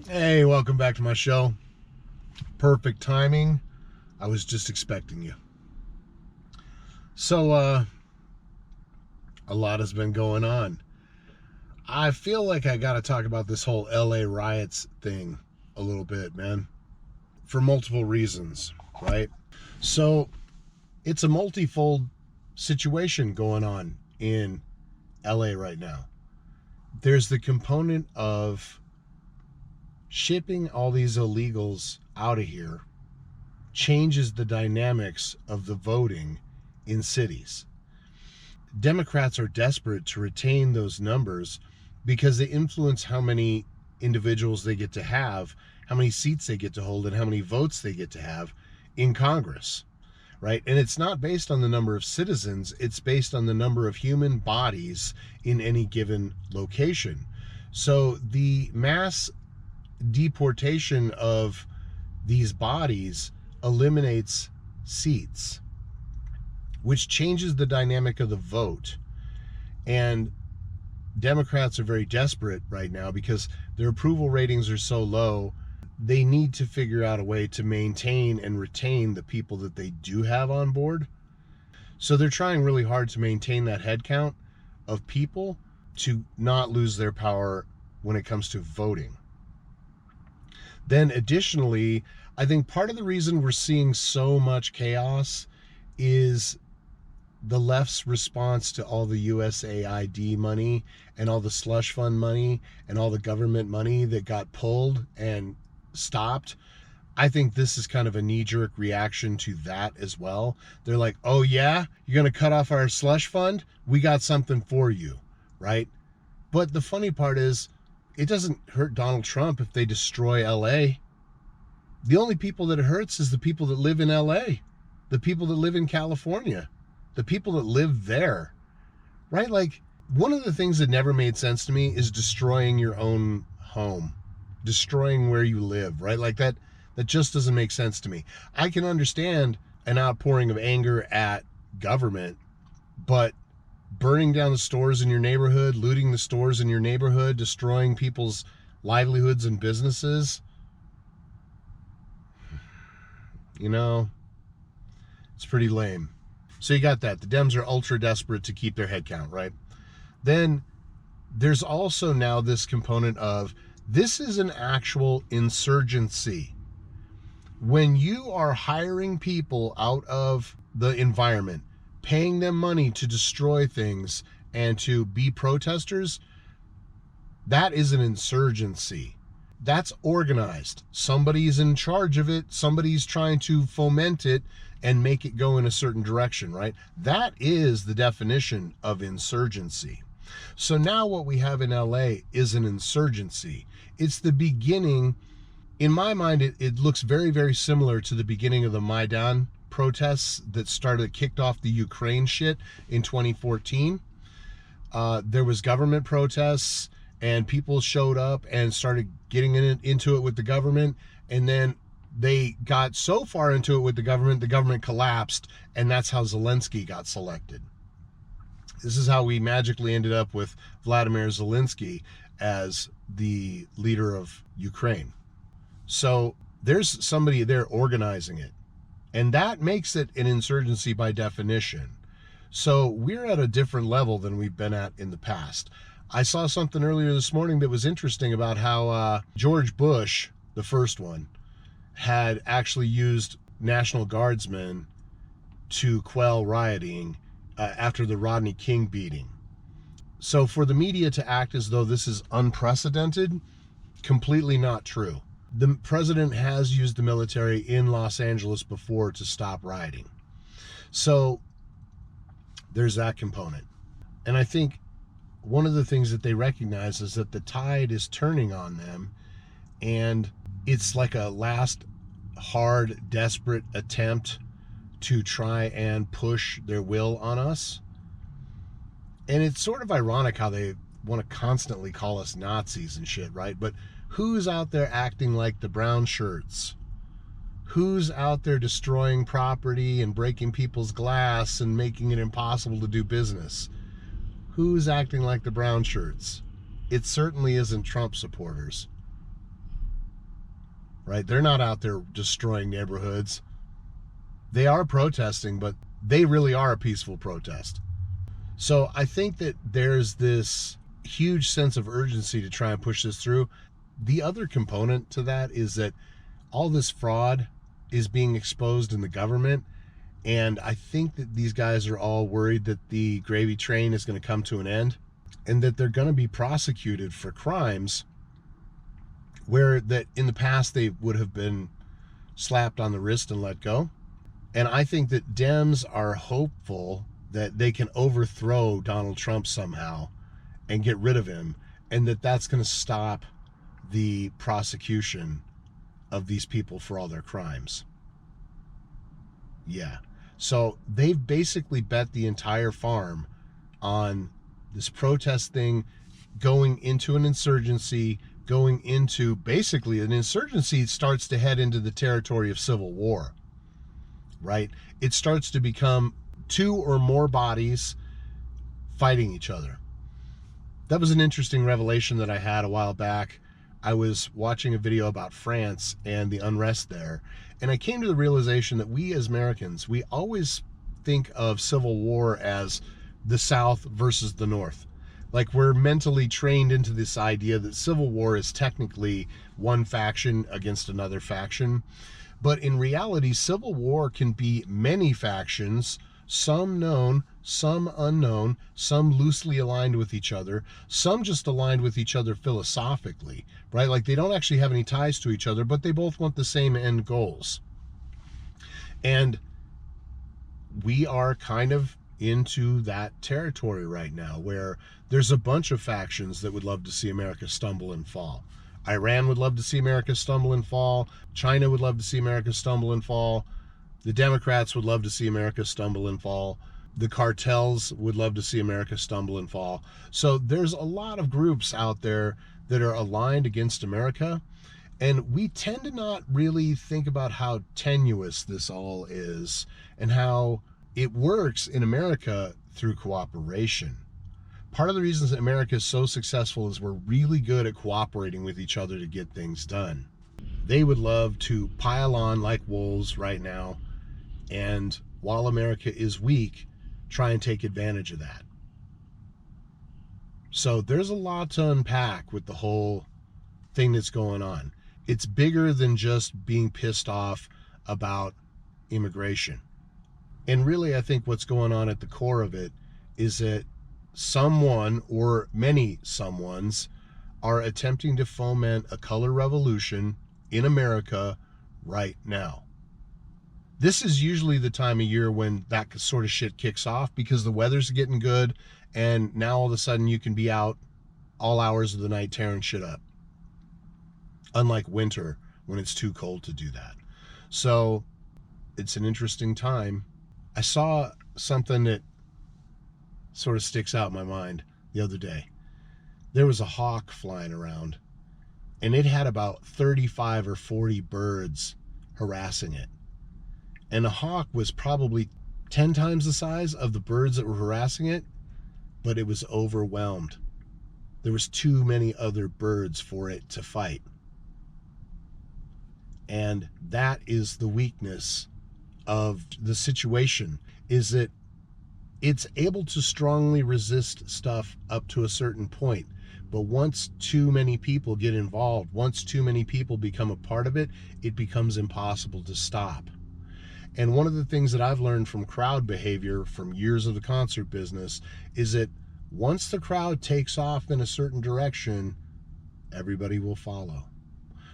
Hey, welcome back to my show. Perfect timing. I was just expecting you. So, a lot has been going on. I feel like I got to talk about this whole LA riots thing a little bit, man, for multiple reasons, right? So, it's a multifold situation going on in LA right now. There's the component of shipping all these illegals out of here changes the dynamics of the voting in cities. Democrats are desperate to retain those numbers because they influence how many individuals they get to have, how many seats they get to hold, and how many votes they get to have in Congress, right? And it's not based on the number of citizens, it's based on the number of human bodies in any given location. So the mass deportation of these bodies eliminates seats, which changes the dynamic of the vote. And Democrats are very desperate right now because their approval ratings are so low. They need to figure out a way to maintain and retain the people that they do have on board. So they're trying really hard to maintain that head count of people to not lose their power when it comes to voting. Then additionally, I think part of the reason we're seeing so much chaos is the left's response to all the USAID money and all the slush fund money and all the government money that got pulled and stopped. I think this is kind of a knee-jerk reaction to that as well. They're like, oh yeah, you're going to cut off our slush fund? We got something for you, right? But the funny part is, it doesn't hurt Donald Trump if they destroy LA. The only people that it hurts is the people that live in LA, the people that live in California, the people that live there, right? Like, one of the things that never made sense to me is destroying your own home, destroying where you live, right? Like that just doesn't make sense to me. I can understand an outpouring of anger at government, but burning down the stores in your neighborhood, looting the stores in your neighborhood, destroying people's livelihoods and businesses, it's pretty lame. So you got that. The Dems are ultra desperate to keep their head count, right? Then there's also now this component of this is an actual insurgency. When you are hiring people out of the environment, paying them money to destroy things and to be protesters, that is an insurgency. That's organized. Somebody's in charge of it. Somebody's trying to foment it and make it go in a certain direction, right? That is the definition of insurgency. So now what we have in LA is an insurgency. It's the beginning. In my mind, it looks very, very similar to the beginning of the Maidan protests that kicked off the Ukraine shit in 2014. There was government protests and people showed up and started getting into it with the government, and then they got so far into it with the government collapsed, and that's how Zelensky got selected. This is how we magically ended up with Vladimir Zelensky as the leader of Ukraine. So there's somebody there organizing it, and that makes it an insurgency by definition. So we're at a different level than we've been at in the past. I saw something earlier this morning that was interesting about how George Bush, the first one, had actually used National Guardsmen to quell rioting after the Rodney King beating. So for the media to act as though this is unprecedented, completely not true. The president has used the military in Los Angeles before to stop rioting. So there's that component. And I think one of the things that they recognize is that the tide is turning on them, and it's like a last hard, desperate attempt to try and push their will on us. And it's sort of ironic how they want to constantly call us Nazis and shit, right? But who's out there acting like the brown shirts? Who's out there destroying property and breaking people's glass and making it impossible to do business? Who's acting like the brown shirts? It certainly isn't Trump supporters. right? They're not out there destroying neighborhoods. They are protesting, but they really are a peaceful protest. So I think that there's this huge sense of urgency to try and push this through. The other component to that is that all this fraud is being exposed in the government, and I think that these guys are all worried that the gravy train is going to come to an end and that they're going to be prosecuted for crimes where that in the past they would have been slapped on the wrist and let go. And I think that Dems are hopeful that they can overthrow Donald Trump somehow and get rid of him, and that that's going to stop the prosecution of these people for all their crimes. Yeah. So they've basically bet the entire farm on this protest thing going into an insurgency, going into basically an insurgency starts to head into the territory of civil war, right? It starts to become two or more bodies fighting each other. That was an interesting revelation that I had a while back. I was watching a video about France and the unrest there, and I came to the realization that we as Americans, we always think of civil war as the South versus the North. Like, we're mentally trained into this idea that civil war is technically one faction against another faction. But in reality, civil war can be many factions, some known, some unknown, some loosely aligned with each other, some just aligned with each other philosophically, right? Like, they don't actually have any ties to each other, but they both want the same end goals. And we are kind of into that territory right now where there's a bunch of factions that would love to see America stumble and fall. Iran would love to see America stumble and fall. China would love to see America stumble and fall. The Democrats would love to see America stumble and fall. The cartels would love to see America stumble and fall. So there's a lot of groups out there that are aligned against America, and we tend to not really think about how tenuous this all is and how it works in America through cooperation. Part of the reasons that America is so successful is we're really good at cooperating with each other to get things done. They would love to pile on like wolves right now, and while America is weak, try and take advantage of that. So there's a lot to unpack with the whole thing that's going on. It's bigger than just being pissed off about immigration. And really, I think what's going on at the core of it is that someone or many someones are attempting to foment a color revolution in America right now. This is usually the time of year when that sort of shit kicks off because the weather's getting good, and now all of a sudden you can be out all hours of the night tearing shit up. Unlike winter when it's too cold to do that. So it's an interesting time. I saw something that sort of sticks out in my mind the other day. There was a hawk flying around, and it had about 35 or 40 birds harassing it. And the hawk was probably 10 times the size of the birds that were harassing it, but it was overwhelmed. There was too many other birds for it to fight. And that is the weakness of the situation, is that it's able to strongly resist stuff up to a certain point. But once too many people get involved, once too many people become a part of it, it becomes impossible to stop. And one of the things that I've learned from crowd behavior from years of the concert business is that once the crowd takes off in a certain direction, everybody will follow.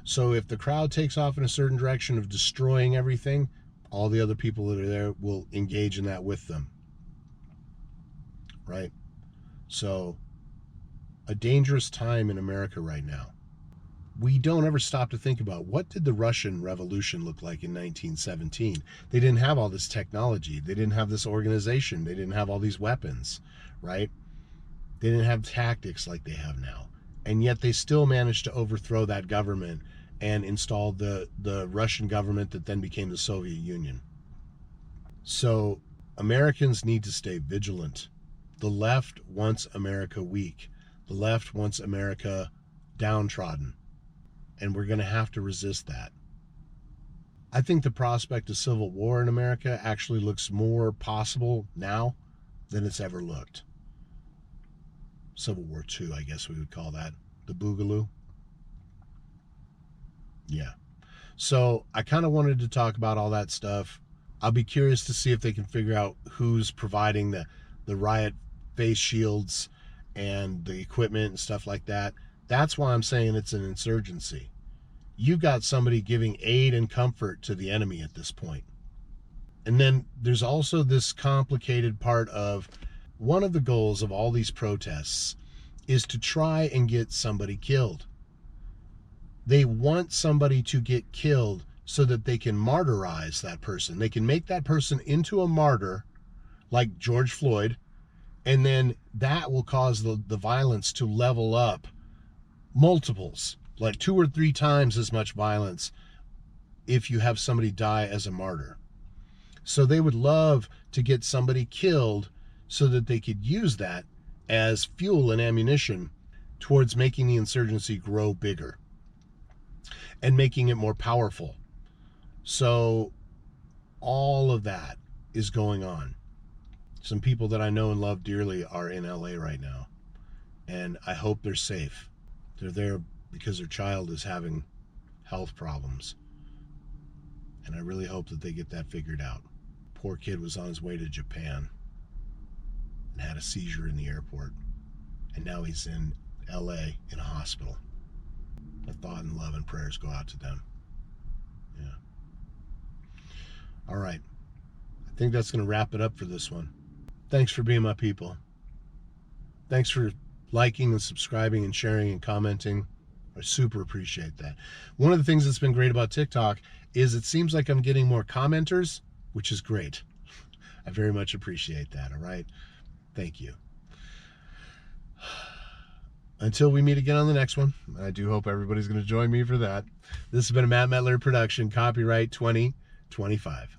So if the crowd takes off in a certain direction of destroying everything, all the other people that are there will engage in that with them. Right? So, a dangerous time in America right now. We don't ever stop to think about, what did the Russian Revolution look like in 1917? They didn't have all this technology. They didn't have this organization. They didn't have all these weapons, right? They didn't have tactics like they have now. And yet they still managed to overthrow that government and install the Russian government that then became the Soviet Union. So Americans need to stay vigilant. The left wants America weak. The left wants America downtrodden. And we're going to have to resist that. I think the prospect of civil war in America actually looks more possible now than it's ever looked. Civil War II, I guess we would call that. The Boogaloo. Yeah. So I kind of wanted to talk about all that stuff. I'll be curious to see if they can figure out who's providing the Riot face shields and the equipment and stuff like that. That's why I'm saying it's an insurgency. You got somebody giving aid and comfort to the enemy at this point. And then there's also this complicated part of one of the goals of all these protests is to try and get somebody killed. They want somebody to get killed so that they can martyrize that person. They can make that person into a martyr, like George Floyd, and then that will cause the violence to level up multiples, like 2 or 3 times as much violence if you have somebody die as a martyr. So they would love to get somebody killed so that they could use that as fuel and ammunition towards making the insurgency grow bigger and making it more powerful. So all of that is going on. Some people that I know and love dearly are in LA right now, and I hope they're safe. They're there because their child is having health problems, and I really hope that they get that figured out. Poor kid was on his way to Japan and had a seizure in the airport, and now he's in LA in a hospital. My thought and love and prayers go out to them. Yeah. All right. I think that's going to wrap it up for this one. Thanks for being my people. Thanks for liking and subscribing and sharing and commenting. I super appreciate that. One of the things that's been great about TikTok is it seems like I'm getting more commenters, which is great. I very much appreciate that, all right? Thank you. Until we meet again on the next one, I do hope everybody's going to join me for that. This has been a Matt Metler production, copyright 2025.